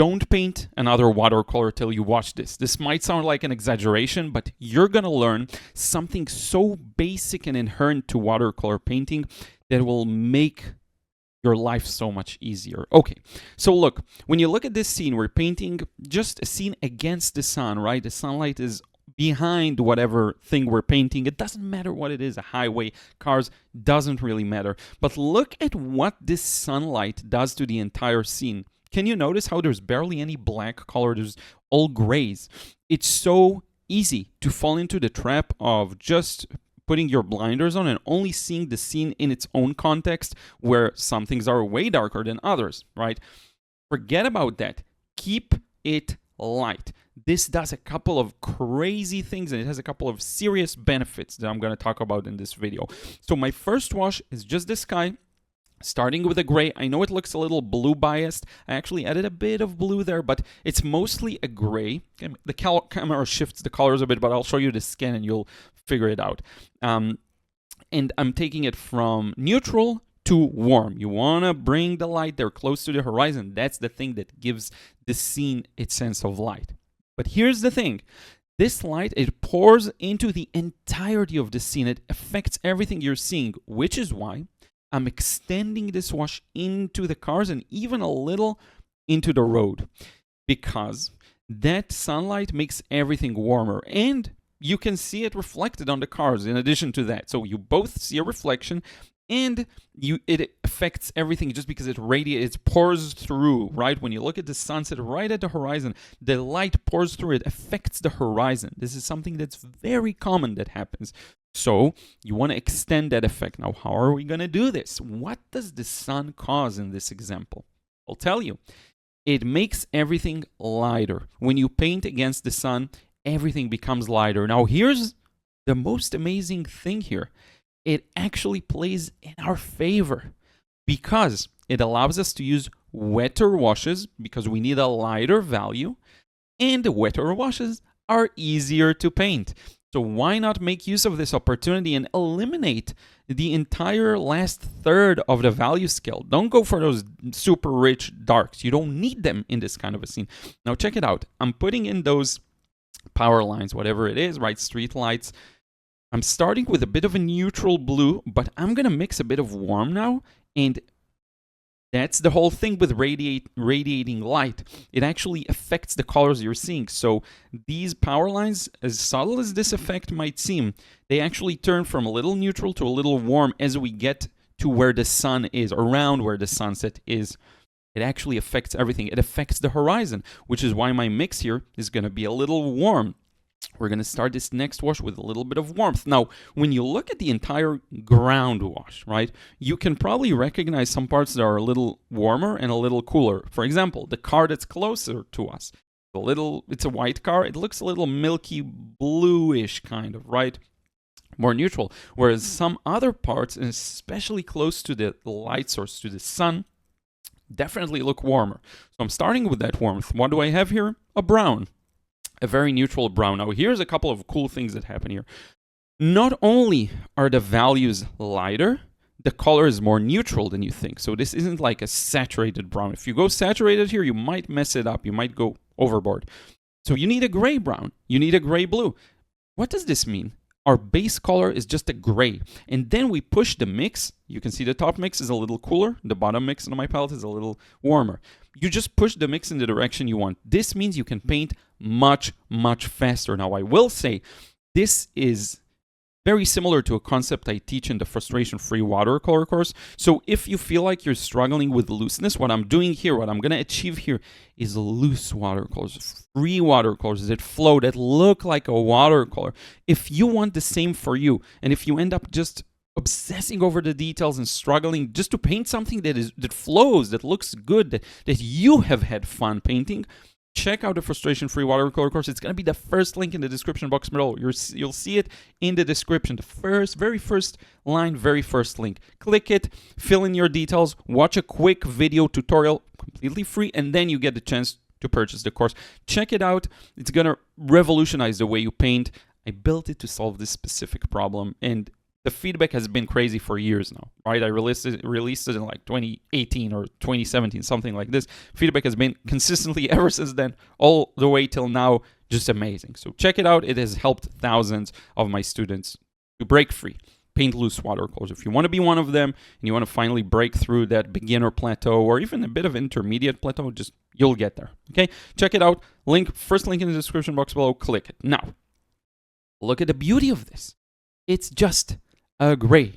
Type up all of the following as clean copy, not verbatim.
Don't paint another watercolor till you watch this. This might sound like an exaggeration, but you're going to learn something so basic and inherent to watercolor painting that will make your life so much easier. Okay, so look, when you look at this scene, we're painting just a scene against the sun, right? The sunlight is behind whatever thing we're painting. It doesn't matter what it is, a highway, cars, doesn't really matter. But look at what this sunlight does to the entire scene. Can you notice how there's barely any black color? There's all grays. It's so easy to fall into the trap of just putting your blinders on and only seeing the scene in its own context, where some things are way darker than others, right? Forget about that. Keep it light. This does a couple of crazy things, and it has a couple of serious benefits that I'm going to talk about in this video. So my first wash is just the sky, starting with a gray. I know it looks a little blue biased. I actually added a bit of blue there, but it's mostly a gray. The camera shifts the colors a bit, but I'll show you the scan and you'll figure it out. And I'm taking it from neutral to warm. You want to bring the light there close to the horizon. That's the thing that gives the scene its sense of light. But here's the thing. This light, it pours into the entirety of the scene. It affects everything you're seeing, which is why I'm extending this wash into the cars and even a little into the road, because that sunlight makes everything warmer, and you can see it reflected on the cars in addition to that. So you both see a reflection, and it affects everything just because it radiates, it pours through, right? When you look at the sunset right at the horizon, the light pours through, it affects the horizon. This is something that's very common that happens. So you want to extend that effect. Now, how are we going to do this? What does the sun cause in this example? I'll tell you. It makes everything lighter. When you paint against the sun, everything becomes lighter. Now, here's the most amazing thing here. It actually plays in our favor because it allows us to use wetter washes because we need a lighter value, and the wetter washes are easier to paint. So why not make use of this opportunity and eliminate the entire last third of the value scale? Don't go for those super rich darks. You don't need them in this kind of a scene. Now check it out. I'm putting in those power lines, whatever it is, right? Street lights. I'm starting with a bit of a neutral blue, but I'm going to mix a bit of warm now, and that's the whole thing with radiating light. It actually affects the colors you're seeing. So these power lines, as subtle as this effect might seem, they actually turn from a little neutral to a little warm as we get to where the sun is, around where the sunset is. It actually affects everything. It affects the horizon, which is why my mix here is going to be a little warm. We're going to start this next wash with a little bit of warmth. Now, when you look at the entire ground wash, right, you can probably recognize some parts that are a little warmer and a little cooler. For example, the car that's closer to us, it's a white car. It looks a little milky bluish kind of, right? More neutral. Whereas some other parts, and especially close to the light source, to the sun, definitely look warmer. So I'm starting with that warmth. What do I have here? A brown. A very neutral brown. Now, here's a couple of cool things that happen here. Not only are the values lighter, the color is more neutral than you think. So this isn't like a saturated brown. If you go saturated here, you might mess it up. You might go overboard. So you need a gray brown. You need a gray blue. What does this mean? Our base color is just a gray. And then we push the mix. You can see the top mix is a little cooler. The bottom mix on my palette is a little warmer. You just push the mix in the direction you want. This means you can paint much, much faster. Now, I will say this is very similar to a concept I teach in the frustration-free watercolor course. So if you feel like you're struggling with looseness, what I'm doing here, what I'm going to achieve here is loose watercolors, free watercolors that flow, that look like a watercolor. If you want the same for you, and if you end up just obsessing over the details and struggling just to paint something that flows, that looks good, that you have had fun painting, check out the frustration-free watercolor course. It's going to be the first link in the description box below. You'll see it in the description. The very first line, very first link. Click it, fill in your details, watch a quick video tutorial, completely free, and then you get the chance to purchase the course. Check it out. It's going to revolutionize the way you paint. I built it to solve this specific problem, and the feedback has been crazy for years now, right? I released it in like 2018 or 2017, something like this. Feedback has been consistently ever since then, all the way till now, just amazing. So check it out. It has helped thousands of my students to break free. Paint loose watercolors. If you want to be one of them and you want to finally break through that beginner plateau or even a bit of intermediate plateau, just you'll get there. Okay, check it out. First link in the description box below. Click it. Now, look at the beauty of this. It's just a gray.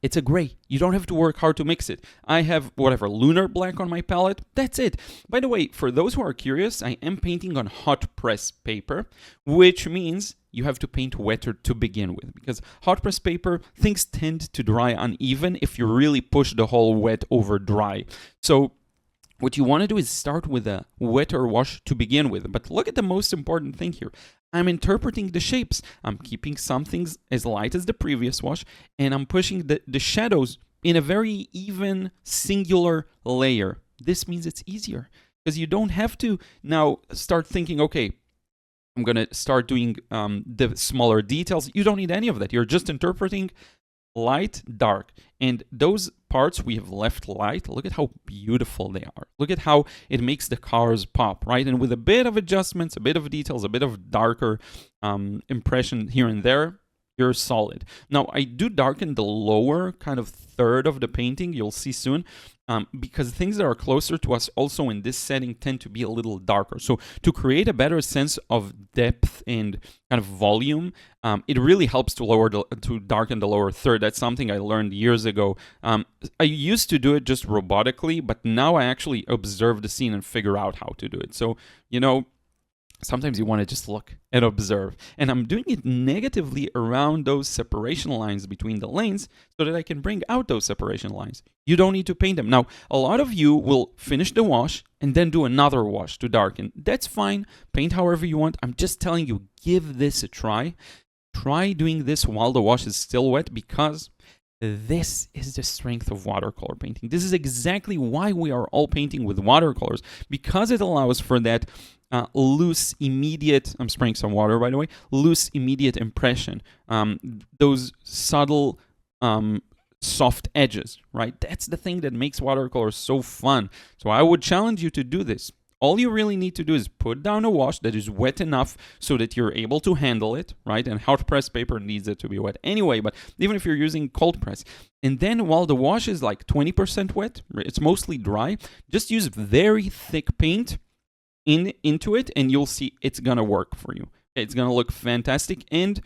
It's a gray. You don't have to work hard to mix it. I have whatever lunar black on my palette. That's it. By the way, for those who are curious, I am painting on hot press paper, which means you have to paint wetter to begin with, because hot press paper, things tend to dry uneven if you really push the whole wet over dry. So what you want to do is start with a wetter wash to begin with. But look at the most important thing here. I'm interpreting the shapes. I'm keeping some things as light as the previous wash, and I'm pushing the shadows in a very even, singular layer. This means it's easier, because you don't have to now start thinking, okay, I'm going to start doing the smaller details. You don't need any of that. You're just interpreting light, dark. And those parts we have left light, look at how beautiful they are. Look at how it makes the cars pop, right? And with a bit of adjustments, a bit of details, a bit of darker impression here and there, you're solid. Now, I do darken the lower kind of third of the painting, you'll see soon, because things that are closer to us also in this setting tend to be a little darker. So to create a better sense of depth and kind of volume, it really helps to darken the lower third. That's something I learned years ago. I used to do it just robotically, but now I actually observe the scene and figure out how to do it. So, you know, sometimes you want to just look and observe. And I'm doing it negatively around those separation lines between the lanes so that I can bring out those separation lines. You don't need to paint them. Now, a lot of you will finish the wash and then do another wash to darken. That's fine. Paint however you want. I'm just telling you, give this a try. Try doing this while the wash is still wet, because this is the strength of watercolor painting. This is exactly why we are all painting with watercolors, because it allows for that loose, immediate, I'm spraying some water, by the way, loose, immediate impression. Those subtle, soft edges, right? That's the thing that makes watercolors so fun. So I would challenge you to do this. All you really need to do is put down a wash that is wet enough so that you're able to handle it, right? And hot press paper needs it to be wet anyway, but even if you're using cold press. And then while the wash is like 20% wet, it's mostly dry, just use very thick paint into it, and you'll see it's gonna work for you. It's gonna look fantastic, and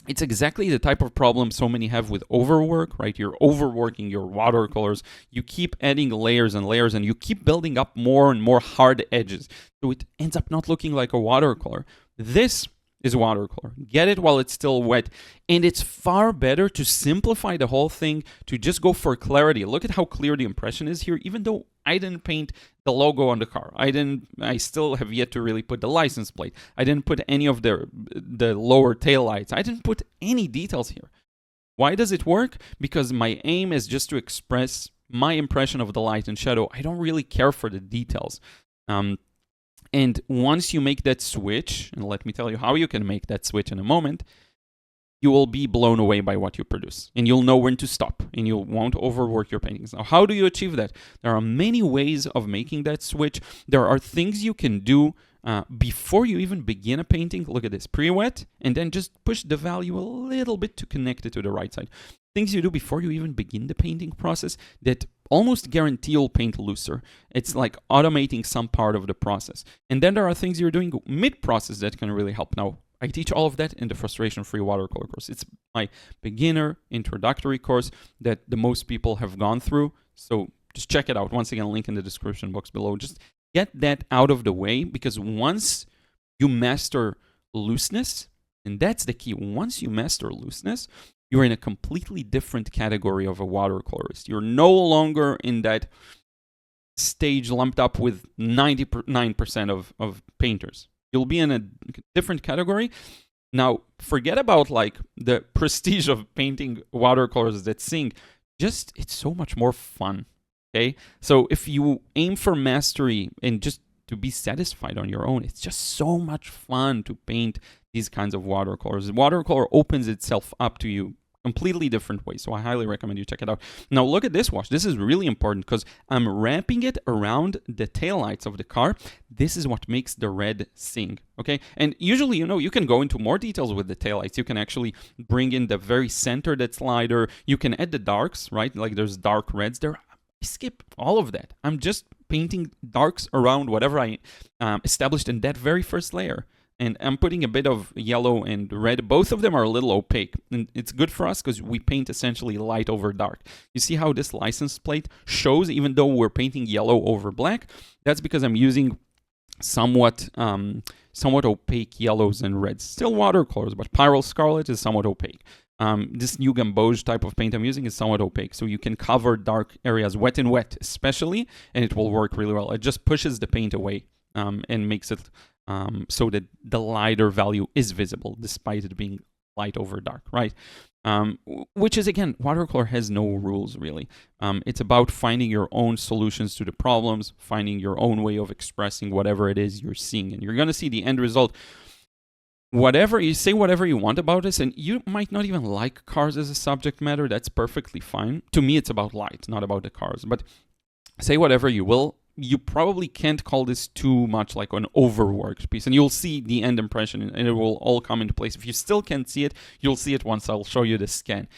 it's exactly the type of problem so many have with overwork, right? You're overworking your watercolors. You keep adding layers and layers, and you keep building up more and more hard edges. So it ends up not looking like a watercolor. This is watercolor. Get it while it's still wet. And it's far better to simplify the whole thing, to just go for clarity. Look at how clear the impression is here, even though I didn't paint the logo on the car. I still have yet to really put the license plate. I didn't put any of the lower tail lights. I didn't put any details here. Why does it work? Because my aim is just to express my impression of the light and shadow. I don't really care for the details. And once you make that switch, and let me tell you how you can make that switch in a moment, you will be blown away by what you produce. And you'll know when to stop, and you won't overwork your paintings. Now, how do you achieve that? There are many ways of making that switch. There are things you can do before you even begin a painting. Look at this, pre-wet, and then just push the value a little bit to connect it to the right side. Things you do before you even begin the painting process that almost guarantee you'll paint looser. It's like automating some part of the process. And then there are things you're doing mid-process that can really help. Now, I teach all of that in the Frustration-Free Watercolor course. It's my beginner introductory course that the most people have gone through. So just check it out. Once again, link in the description box below. Just get that out of the way, because once you master looseness, and that's the key, once you master looseness, you're in a completely different category of a watercolorist. You're no longer in that stage lumped up with 99% of painters. You'll be in a different category. Now, forget about like the prestige of painting watercolors that sing. Just, it's so much more fun, okay? So if you aim for mastery and just to be satisfied on your own, it's just so much fun to paint these kinds of watercolors. Watercolor opens itself up to you completely different way. So I highly recommend you check it out. Now look at this wash. This is really important because I'm wrapping it around the taillights of the car. This is what makes the red sing, okay? And usually, you know, you can go into more details with the taillights. You can actually bring in the very center that's lighter. You can add the darks, right? Like there's dark reds there. I skip all of that. I'm just painting darks around whatever I established in that very first layer. And I'm putting a bit of yellow and red. Both of them are a little opaque. And it's good for us because we paint essentially light over dark. You see how this license plate shows even though we're painting yellow over black? That's because I'm using somewhat opaque yellows and reds. Still watercolors, but Pyrrole Scarlet is somewhat opaque. This new gamboge type of paint I'm using is somewhat opaque, so you can cover dark areas, wet and wet especially, and it will work really well. It just pushes the paint away and makes it so that the lighter value is visible despite it being light over dark, right? Which is, again, watercolor has no rules, really. It's about finding your own solutions to the problems, finding your own way of expressing whatever it is you're seeing, and you're going to see the end result. Whatever you say, whatever you want about this, and you might not even like cars as a subject matter, that's perfectly fine. To me, it's about light, not about the cars, but say whatever you will. You probably can't call this too much like an overworked piece, and you'll see the end impression and it will all come into place. If you still can't see it, you'll see it once I'll show you the scan.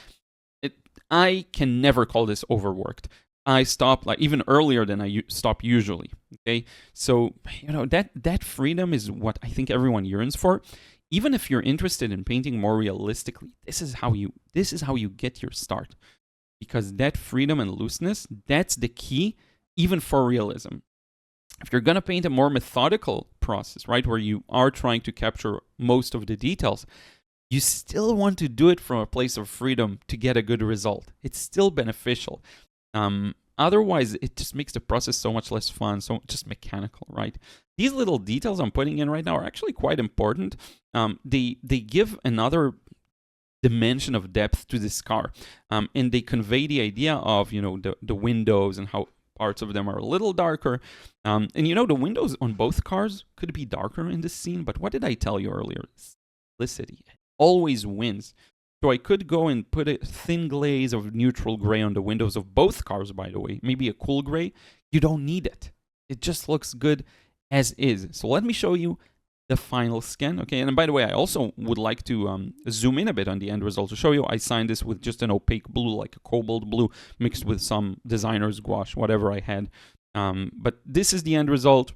I can never call this overworked. I stop like even earlier than I stop usually, okay? So, you know, that freedom is what I think everyone yearns for. Even if you're interested in painting more realistically, this is how you get your start. Because that freedom and looseness, that's the key even for realism. If you're going to paint a more methodical process, right, where you are trying to capture most of the details, you still want to do it from a place of freedom to get a good result. It's still beneficial. Otherwise, it just makes the process so much less fun, so just mechanical, right? These little details I'm putting in right now are actually quite important. They give another dimension of depth to this car, and they convey the idea of, you know, the windows and how parts of them are a little darker. And you know, the windows on both cars could be darker in this scene, but what did I tell you earlier? Simplicity always wins. So I could go and put a thin glaze of neutral gray on the windows of both cars, by the way. Maybe a cool gray. You don't need it. It just looks good as is. So let me show you the final scan. Okay, and by the way, I also would like to zoom in a bit on the end result to show you. I signed this with just an opaque blue, like a cobalt blue, mixed with some designer's gouache, whatever I had. But this is the end result.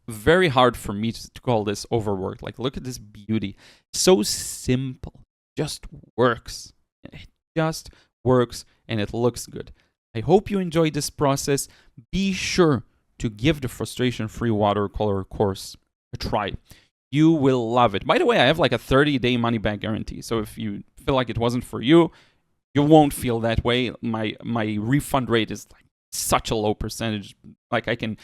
Very hard for me to call this overworked. Like, look at this beauty. So simple. Just works. It just works and it looks good. I hope you enjoyed this process. Be sure to give the frustration-free watercolor course a try. You will love it. By the way, I have like a 30-day money-back guarantee. So if you feel like it wasn't for you, you won't feel that way. My refund rate is like such a low percentage. Like I can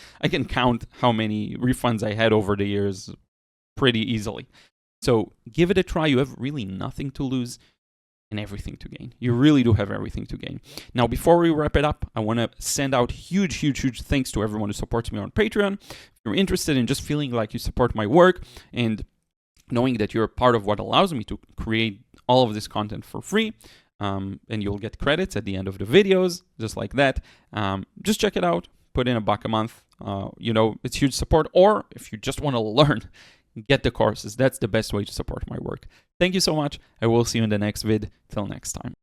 count how many refunds I had over the years pretty easily. So give it a try. You have really nothing to lose and everything to gain. You really do have everything to gain. Now, before we wrap it up, I want to send out huge thanks to everyone who supports me on Patreon. If you're interested in just feeling like you support my work and knowing that you're a part of what allows me to create all of this content for free, and you'll get credits at the end of the videos, just like that. Just check it out. Put in $1 a month. You know, it's huge support. Or if you just want to learn, get the courses. That's the best way to support my work. Thank you so much. I will see you in the next vid. Till next time.